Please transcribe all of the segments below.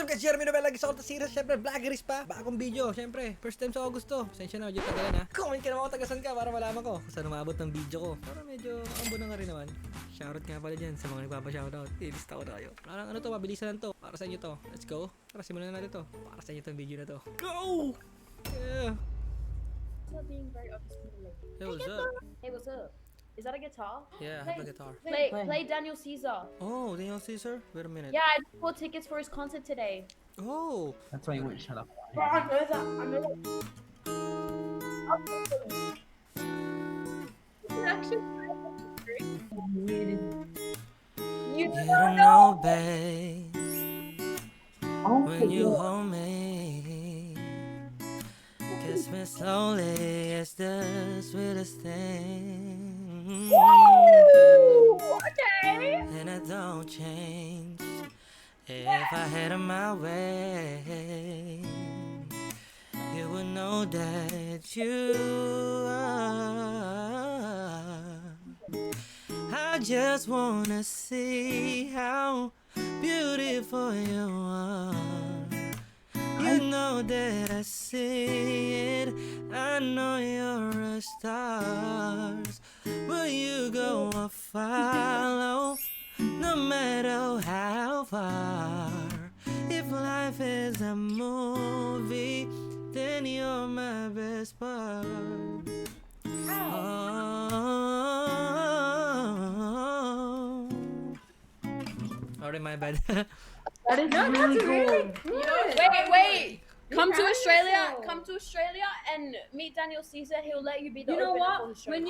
guys? Jeremy Novella, gusto ko ito series. Siyempre, vloggeries pa. Bagong video. Siyempre, first time sa Augusto. Pasensya na, medyo tagalan ha. Comment ka naman kung tagasan ka para malaman ko kung saan umabot ng video ko. Para medyo makambo na nga rin naman. Shoutout nga pala dyan sa mga nagpapa-shoutout. Ilista ko na kayo. Parang ano to, mabilisan lang to. Para sa inyo to. Let's go. Tara, simulan na natin to. Para sa inyo tong video na to. Go! Yeah. Not being very obviously like. Hey, what's up? Hey, what's up? Is that a guitar? Yeah, I have a guitar. Play Daniel Caesar. Oh, Daniel Caesar? Wait a minute. Yeah, I bought tickets for his concert today. Oh! That's why you wouldn't shut up. Bro, I know that. I know that. Actually, You don't know, babe, when you hold me, kiss me slowly, it's the sweetest thing. okay. And I don't change if I had it my way. You would know that you are. I just wanna see how beautiful you are. You know that I see it. I know you're a star. Will you go or follow? No matter how far. If life is a movie, then you're my best part. Oh. Alright, my bad. That is really cool. Wait. Come to Australia and meet Daniel Caesar. He'll let you be the You know opener for what? the show. When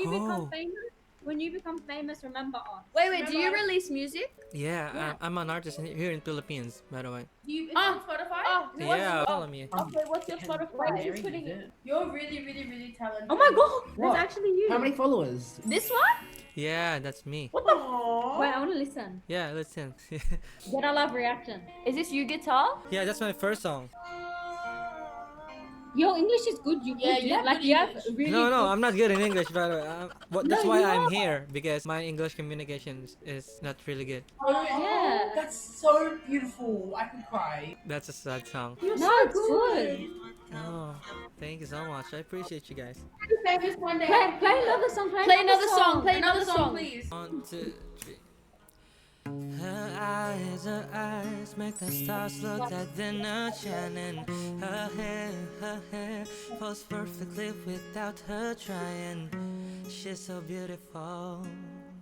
you Oh. become famous, remember us. Wait, do you release music? Yeah, I'm an artist here in Philippines, by the way. Do you Ah. on Spotify? Yeah, follow me. Okay, what's your Spotify? Just putting it. You're really talented. Oh my god, What? That's actually you. How many followers? this one? Yeah, that's me. Wait, I want to listen. Yeah, listen. Then I love reaction. Is this you guitar? Yeah, that's my first song. Your English is good. You Yeah, good. you have like good you have English. really. No, good- I'm not good in English, by the way. That's No, why you I'm are. here, because my English communication is not really good. Yeah. That's so beautiful. I can cry. That's a sad song. No, it's good. Oh, thank you so much. I appreciate you guys. Play another song. Play another song. Play another song. please. 1, 2, 3. Her eyes make the stars look like they're not shining. Her hair falls perfectly without her trying. She's so beautiful,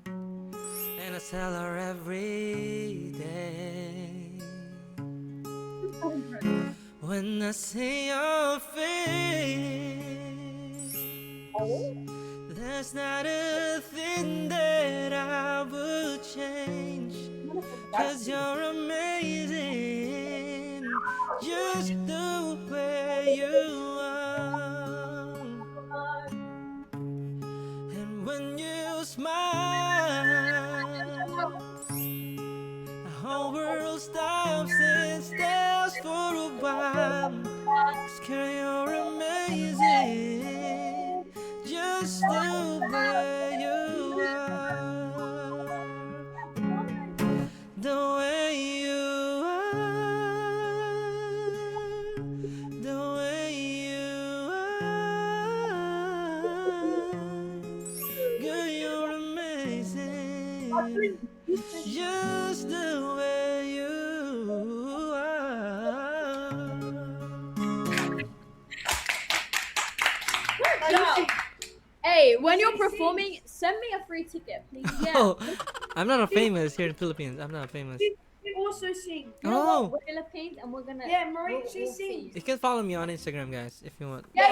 and I tell her every day. When I see your face, there's not a thing that I would change. 'Cause you're amazing, just the way you are. And when you smile, the whole world stops and stares for a while. 'Cause girl, you're amazing, just the way you are. The way you are, the way you are. Girl, you're amazing, just the way you are. Hey, when you're performing, send me a free ticket, please. Oh, I'm not a famous here in Philippines. I'm not famous. We also sing. You know Oh, what? We're Philippines and we're gonna. Yeah, Marie, she we'll sings. you can follow me on Instagram, guys, if you want. Yeah.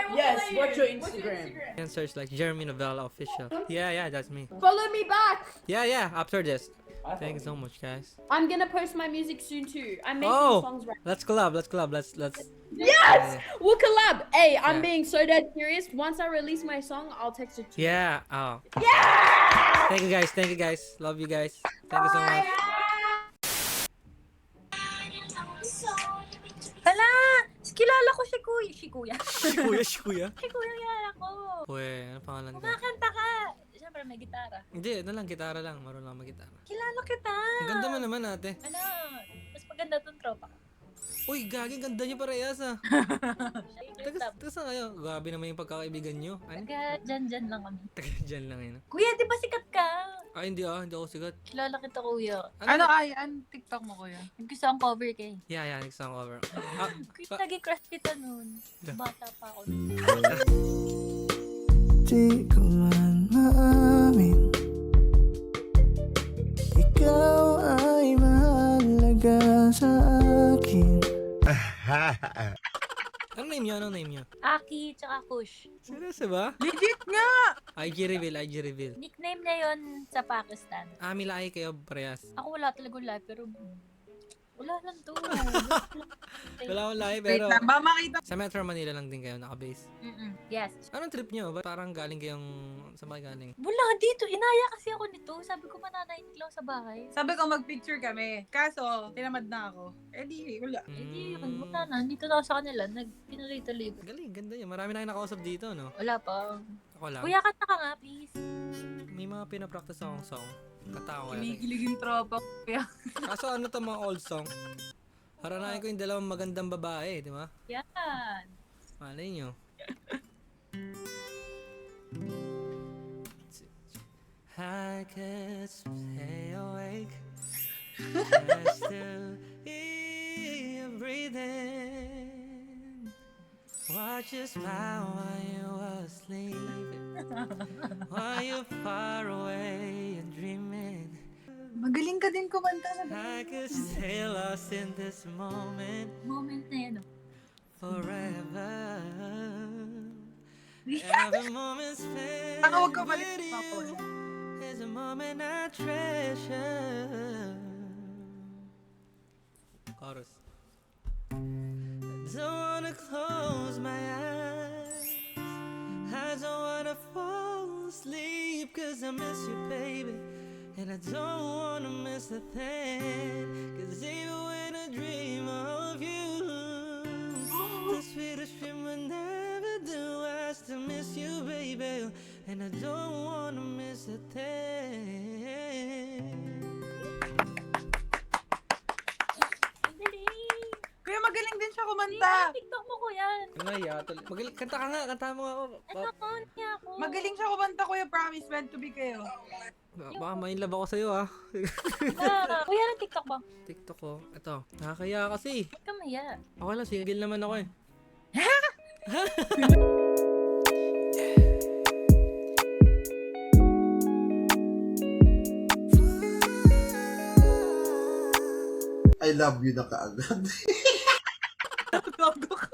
We'll Yes, play what's you. your Instagram? You can search like Jeremy Novella Official. Yeah, that's me. Follow me back. Yeah, after this. Thank you so much, guys. I'm gonna post my music soon too. I'm making Oh, songs right. let's collab. Let's. Yes, we'll collab. Hey, I'm Yeah. being so dead serious. Once I release my song, I'll text it to you. Yeah. Oh. Yeah. Thank you, guys. Love you guys. Thank you so much. Hala! Kilala ko si Kuya. Si kuya. Si Kuya kilala ko. Uy, ano pangalan ko? Kumakanta ka. Siyempre may gitara. Hindi, ano lang, gitara lang. Marunong lang mag-gitara. Kilala kita. Ang ganda mo naman, ate. Ano? Mas maganda tong tropa. Uy, gaging ganda niyo parehas ah. Wait lang. Taga saan kayo? Grabe naman yung pagkakaibigan niyo. Ano? Taga dyan lang kami. Taga dyan lang yun. Kuya, di ba sikat ka? Hindi ako sigat. Kilala kita, kuya. Ano ay, ang TikTok mo kuya? Gusto ang cover kay. Yeah, next song cover. Kuya, naging crush kita nun. Bata pa ako. Di ko man maamin, ikaw ay mahalaga sa akin. Anong name niyo? Aki, tsaka Kush. Seryoso ba? Legit nga! IG reveal. Nickname na yon sa Pakistan. May lahi kayo parehas. Ako wala talagang live, pero wala lang to. Wala akong lahi Wait pero lang, ba makita? sa Metro Manila lang din kayo nakabase. Yes. Anong trip niyo? Ba't parang galing kayong sa galing? Wala dito. Inaya kasi ako nito. Sabi ko mananahimik lang sa bahay. Sabi ko mag-picture kami. Kaso, tinamad na ako. Eh di, wala. Hindi, wala na. Nandito na ako sa kanila. Nagpinuloy-tuloy ko. Galing, ganda yun. Marami na kayo nakausap dito, no? Wala pa. Ako lang. Kuya, kanta ka nga, please. May mga pinapractice akong song. Kata ko kaya. Kinikilig yung tropa ko. Kaya, Kaso ano to mga old song? Haranahin ko yung dalawang magandang babae, di ba? Yan. Malay nyo. I could stay awake just to hear you breathing. Watch you smile while you were sleeping, while you're far away and dreaming. magaling ka din kumanta sa I could stay lost in this moment Moment na yan. forever. Every moment spent Ako, huwag ka balik. with you is a moment I treasure. Chorus. Don't wanna close my eyes, I don't wanna fall asleep, 'cause I miss you, baby. And I don't wanna miss a thing, 'cause even when I dream of you, the sweetest dream will never do. I still miss you, baby. And I don't wanna miss a thing. Ang galing. Kuya, magaling din siya kumanta. TikTok mo ko yan. Magaling, kanta ka nga, kanta mo nga ako. Ano, niya ako. Magaling siya kumanta, kuya. Promise, meant to be kayo. Baka ma-inlove ako sa'yo ah. Kuya, ng TikTok ba? TikTok ko. Ito, nakakaya kasi. Ba't ka maya? Ako lang, single naman ako eh. I love you na kaagad. Gago ka.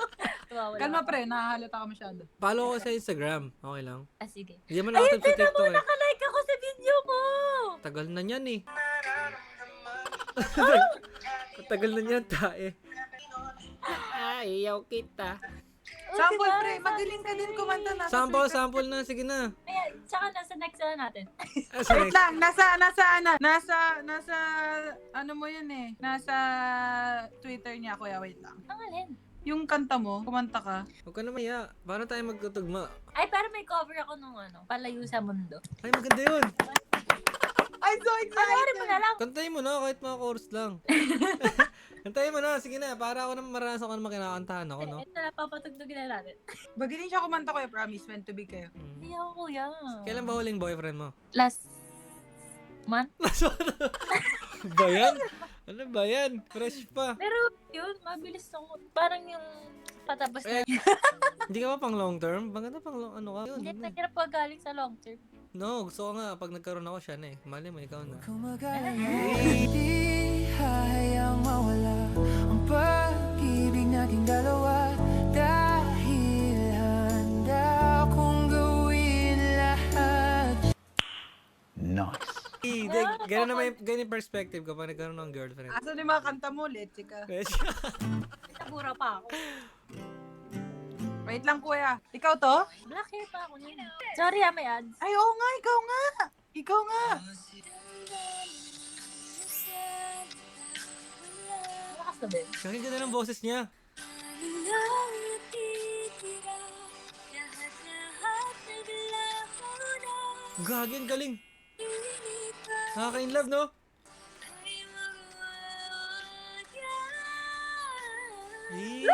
Wala. Kalma pre, nakahalata ka masyado. Follow ko sa Instagram. Okay lang. Sige. Hindi mo active sa TikTok eh. Nakalike ako sa video mo! Tagal na niyan eh. Tagal na niyan tae. Ay, iyaw kita. Sample pre, magaling ka din kumanta na. Sample na, sige na. Ayan, tsaka nasa next na natin. Wait lang, nasa ano mo yun eh. Nasa Twitter niya, kuya, wait lang. Ang alin? Yung kanta mo, kumanta ka. Huwag ka na maya. Paano tayo magtutugma? Ay, pero may cover ako nung Palayo sa Mundo. Ay, maganda yun. I'm so Panoorin mo na lang. Kantayin mo na, kahit mga chorus lang. Kantayin mo na, sige na. Para ako naman maranasan ko naman kinakantahan ako, no? Ito na, papatugtugin na natin. Magaling siya kumanta, kuya, promise, meant to be kayo. Hindi ako, kuya. Kailan ba huling boyfriend mo? Last month? Ba yan? Ano ba yan? Fresh pa. Pero yun, mabilis ako. Parang yung patapos na. Hindi ka ba pang long term? Maganda pang long, ano ka? Hindi, Yun. nagkirap pa galing sa long term. No, gusto ko nga. Pag nagkaroon ako siya na eh. Mali mo, ikaw na. Di hayang mawala ang pag-ibig nating dalawa, dahil handa kong gawin lahat. Nice. Hindi, ganun naman ganun yung perspective ko pag nagkaroon ng girlfriend. Asan yung mga kanta mo, leche ka. Nabura pa ako. Wait lang, kuya. Ikaw to? Black hair pa ako nun. Sorry may ads. Ay, oo nga, ikaw nga. Ikaw nga. Lakas na din. Kasi ganda ng boses niya. Gagi, ang galing. Nakaka-inlove, no? Yee!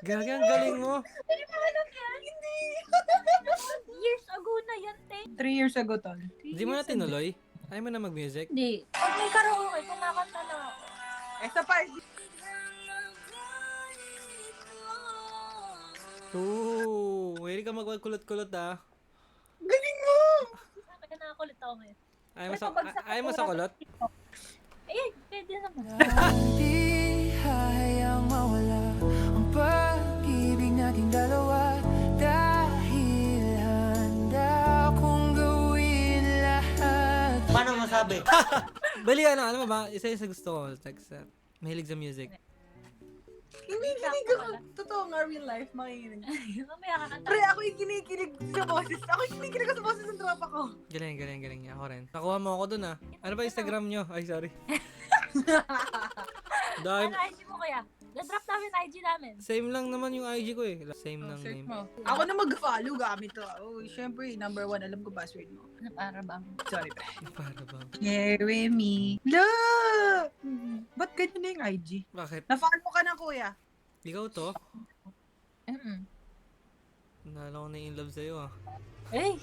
Gagi, ang galing mo. Hindi mo alam yan? Hindi. Years ago na yan, te. 3 years ago, tol. Di mo na tinuloy? Ayaw mo na mag-music? Hindi. Pag may karaoke, kumakanta lang ako. Esa pa. Oo, hindi ka magkulot-kulot ah. Galing mo! Kaya nakakulit ako ngayon. Ayaw mo sa kulot? Eh, pwede naman. Di hayang mawala ang pag-ibig nating dalawa dahil handa kong gawin lahat. Paano masabi? Bali, ano mo ba? Isa yung sa gusto ko. Like, mahilig sa music. Kinikilig ako. Totoo nga, real life, makikinig. Mamaya kakanta. Pre, ako yung kinikilig sa boses. Ako yung kinikilig sa boses ng tropa ko. Galing. Ako rin. Nakuha mo ako dun ah. Ano ba Instagram nyo? Ay, sorry. Dahil, Ano IG mo kaya? Na-drop namin IG namin. same lang naman yung IG ko eh. Same ng Search name. mo. Ako na mag-follow gamit to. Oh, syempre, number 1, alam ko password mo. Ano para bang? Sorry, pre. Para ba? Jeremy. La! Ba't ganyan na yung IG? Bakit? Na-follow ka na, kuya. Ikaw to? Mm-mm. Nala ko na in love sa'yo ah. Eh!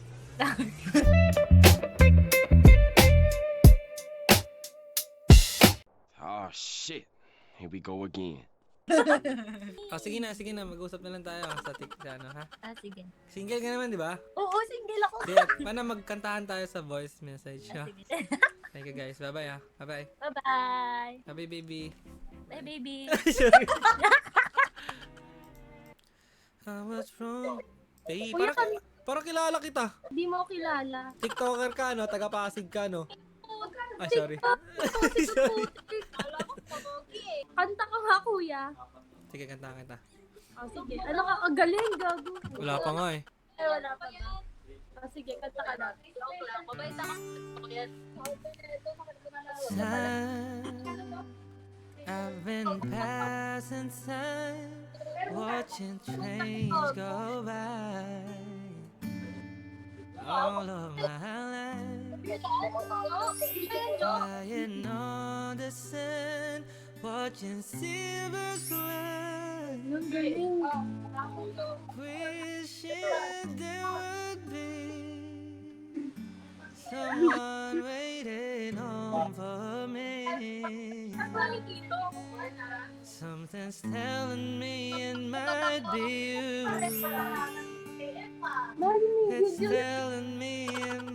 Oh shit. Here we go again. Sige na. Mag-usap na lang tayo sa ano ha? Ah, sige. Single ka naman, di ba? Oo, single ako. Di, paano magkantahan tayo sa voice message ha? Sige. Thank you guys. Bye-bye ha. Bye-bye. Bye-bye. Bye baby. Bye, baby. Sorry. What's wrong? Hey, Kuya, parang kilala kita. Di mo kilala. TikToker ka, no? Taga-Pasig ka, no? Ay, sorry. Sorry. Kala ko pogi eh. Kanta ka nga, kuya. Sige, kanta kita. Oh, sige. Ano ka? Ang galing, gago. Wala pa nga eh. Eh, wala pa ba? Oh, sige, kanta ka na. Mabait ako. I've been passing time, watching trains go by. All of my life, lying on the sand, watching silver fly. Ang galing. Wishing there would be someone waiting home for me. Something's telling me it might be you. It's telling me it